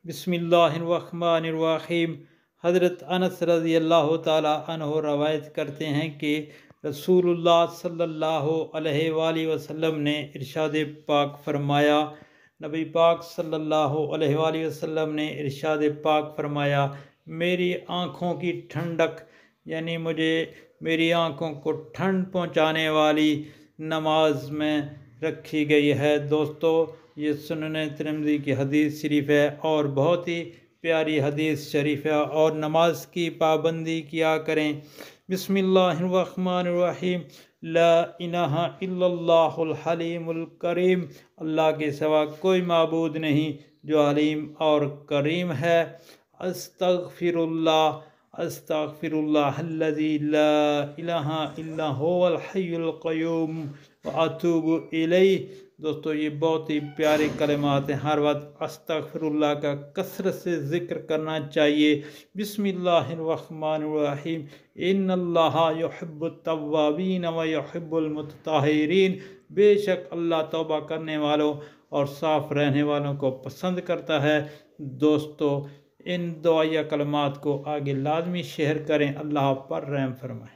बिस्मिल्लाहिर्रहमानिर्रहीम। हज़रत अनस रज़ियल्लाहु ताला अन्हु रवायत करते हैं कि रसूलुल्लाह सल्लल्लाहु अलैहि वसल्लम ने इरशाद पाक फरमाया, नबी पाक सल्लल्लाहु अलैहि वसल्लम ने इरशाद पाक फरमाया, मेरी आँखों की ठंडक यानी मुझे मेरी आँखों को ठंड पहुँचाने वाली नमाज में रखी गई है। दोस्तों, ये सुनन तिरमिज़ी की हदीस शरीफ है और बहुत ही प्यारी हदीस शरीफ है और नमाज की पाबंदी किया करें। बिस्मिल्लाहिर्रहमानिर्रहीम। ला इलाहा इल्लल्लाहुल हलीमुल करीम। अल्लाह के सिवा कोई माबूद नहीं जो हलीम और करीम है। अस्तगफिरुल्लाह अस्तगफिरुल्लाहल्लज़ी ला इलाहा इल्ला हुवल हय्युल क़य्यूम व अतूबु इलैहि। दोस्तों, ये बहुत ही प्यारे कलिमात हैं। हर वक्त अस्तगफिरुल्लाह का कसरत से ज़िक्र करना चाहिए। बिस्मिल्लाहिर्रहमानिर्रहीम। इन्नल्लाहा युहिब्बुत तव्वाबीन व युहिब्बुल मुतताहिरीन। बेशक अल्लाह तौबा करने वालों और साफ़ रहने वालों को पसंद करता है। दोस्तों, इन दुआया कलमात को आगे लाजमी शेयर करें। अल्लाह पर रहम फरमाए।